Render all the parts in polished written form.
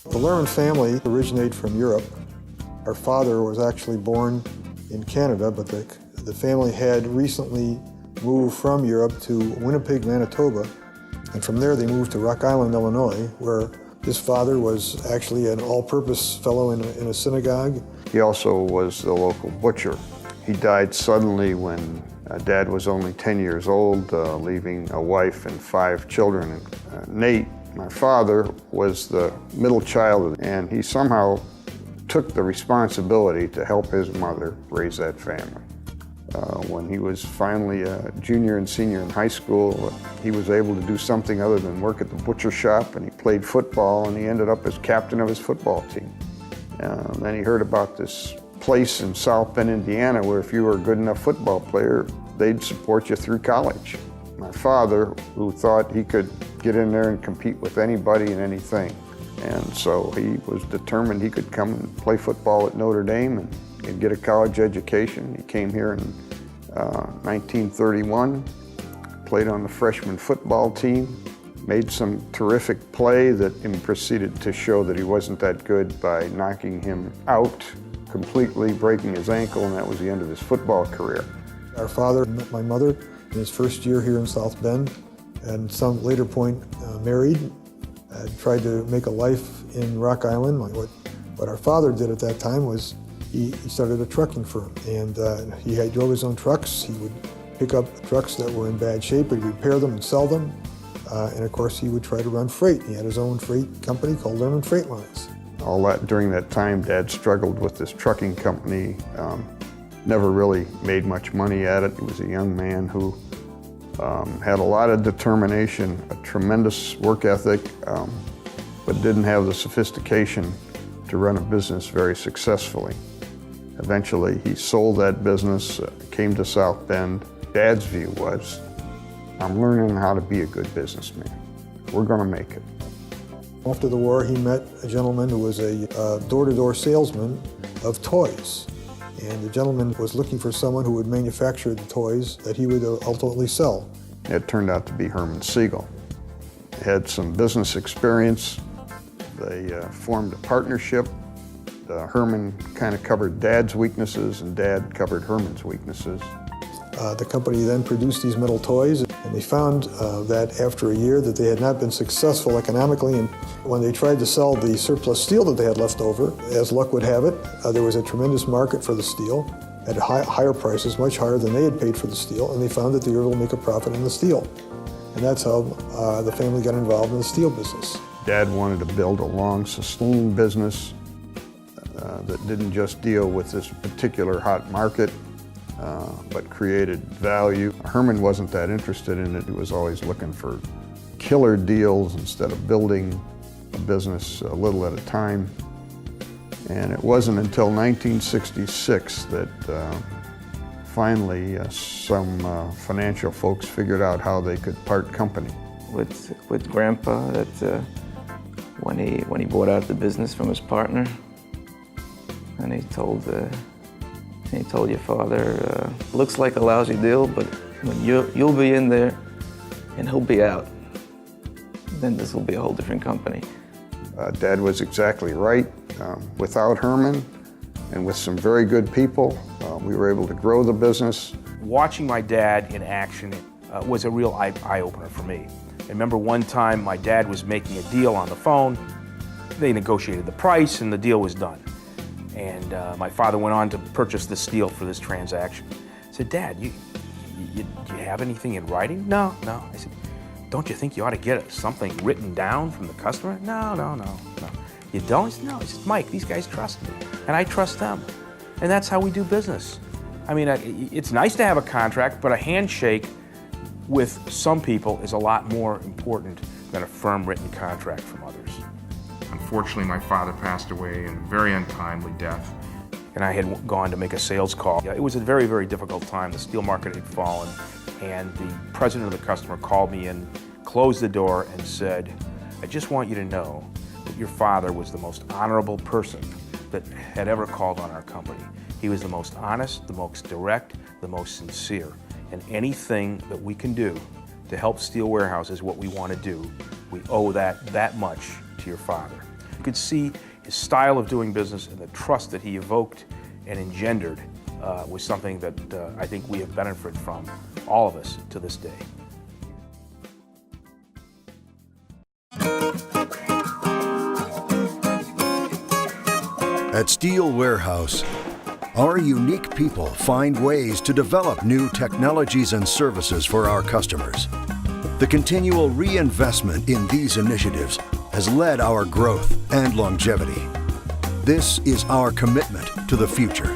The Lerman family originated from Europe. Our father was actually born in Canada, but the family had recently moved from Europe to Winnipeg, Manitoba, and from there they moved to Rock Island, Illinois, where his father was actually an all-purpose fellow in a synagogue. He also was the local butcher. He died suddenly when Dad was only 10 years old, leaving a wife and 5 children. Nate, my father, was the middle child, and he somehow took the responsibility to help his mother raise that family. When he was finally a junior and senior in high school, he was able to do something other than work at the butcher shop, and he played football, and he ended up as captain of his football team. Then he heard about this place in South Bend, Indiana, where if you were a good enough football player, they'd support you through college. My father, who thought he could get in there and compete with anybody and anything, and so he was determined he could come and play football at Notre Dame and get a college education. He came here in 1931, played on the freshman football team, made some terrific play that proceeded to show that he wasn't that good by knocking him out completely, breaking his ankle, and that was the end of his football career. Our father met my mother in his first year here in South Bend, and some later point married, tried to make a life in Rock Island. What our father did at that time was he started a trucking firm, and he drove his own trucks. He would pick up trucks that were in bad shape, he'd repair them and sell them, and of course he would try to run freight. He had his own freight company called Lerman Freight Lines. All that during that time, Dad struggled with this trucking company, never really made much money at it. He was a young man who had a lot of determination, a tremendous work ethic, but didn't have the sophistication to run a business very successfully. Eventually, he sold that business, came to South Bend. Dad's view was, I'm learning how to be a good businessman. We're going to make it. After the war, he met a gentleman who was a door-to-door salesman of toys. And the gentleman was looking for someone who would manufacture the toys that he would ultimately sell. It turned out to be Herman Siegel. He had some business experience. They formed a partnership. Herman kind of covered Dad's weaknesses, and Dad covered Herman's weaknesses. The company then produced these metal toys, and they found that after a year that they had not been successful economically, and when they tried to sell the surplus steel that they had left over, as luck would have it, there was a tremendous market for the steel at higher prices, much higher than they had paid for the steel, and they found that they were able to make a profit on the steel. And that's how the family got involved in the steel business. Dad wanted to build a long, sustained business that didn't just deal with this particular hot market, but created value. Herman wasn't that interested in it. He was always looking for killer deals instead of building a business a little at a time. And it wasn't until 1966 that finally some financial folks figured out how they could part company. With Grandpa, that when he bought out the business from his partner, and he told your father, looks like a lousy deal, but when you'll be in there and he'll be out, then this will be a whole different company. Dad was exactly right. Without Herman and with some very good people, we were able to grow the business. Watching my dad in action was a real eye-opener for me. I remember one time my dad was making a deal on the phone. They negotiated the price and the deal was done. And my father went on to purchase the steel for this transaction. I said, Dad, do you have anything in writing? No. I said, don't you think you ought to get something written down from the customer? No. You don't? He said, no. He said, Mike, these guys trust me, and I trust them. And that's how we do business. I mean, it's nice to have a contract, but a handshake with some people is a lot more important than a firm written contract from others. Unfortunately, my father passed away in a very untimely death. And I had gone to make a sales call. It was a very, very difficult time. The steel market had fallen, and the president of the customer called me in, closed the door, and said, "I just want you to know that your father was the most honorable person that had ever called on our company. He was the most honest, the most direct, the most sincere. And anything that we can do to help Steel Warehouse is what we want to do. We owe that much to your father." You could see his style of doing business and the trust that he evoked and engendered was something that I think we have benefited from, all of us, to this day. At Steel Warehouse, our unique people find ways to develop new technologies and services for our customers. The continual reinvestment in these initiatives has led our growth and longevity. This is our commitment to the future.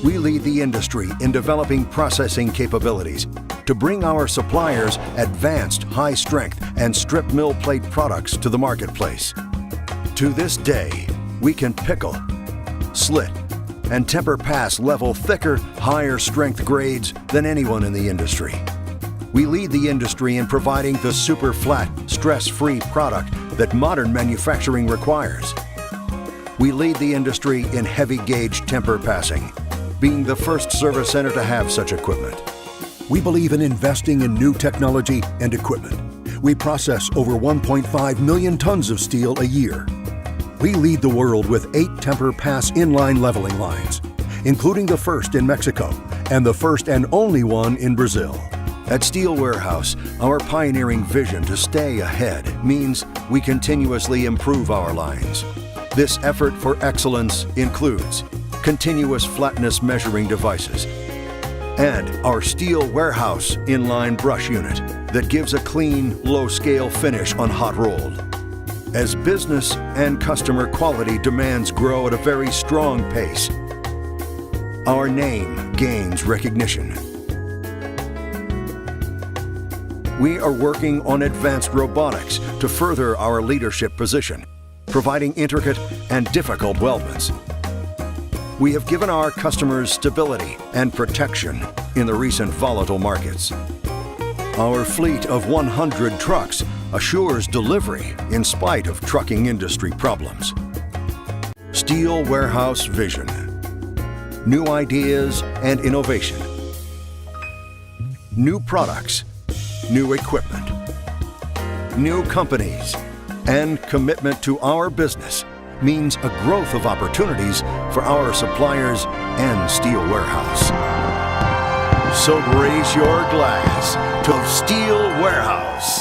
We lead the industry in developing processing capabilities to bring our suppliers advanced high-strength and strip mill plate products to the marketplace. To this day, we can pickle, slit, and temper pass level thicker, higher strength grades than anyone in the industry. We lead the industry in providing the super flat, stress-free product that modern manufacturing requires. We lead the industry in heavy gauge temper passing, being the first service center to have such equipment. We believe in investing in new technology and equipment. We process over 1.5 million tons of steel a year. We lead the world with 8 temper pass inline leveling lines, including the first in Mexico and the first and only one in Brazil. At Steel Warehouse, our pioneering vision to stay ahead means we continuously improve our lines. This effort for excellence includes continuous flatness measuring devices and our Steel Warehouse inline brush unit that gives a clean, low-scale finish on hot rolled. As business and customer quality demands grow at a very strong pace, our name gains recognition. We are working on advanced robotics to further our leadership position, providing intricate and difficult weldments. We have given our customers stability and protection in the recent volatile markets. Our fleet of 100 trucks assures delivery in spite of trucking industry problems. Steel Warehouse Vision. New ideas and innovation. New products. New equipment, new companies, and commitment to our business means a growth of opportunities for our suppliers and Steel Warehouse. So raise your glass to Steel Warehouse.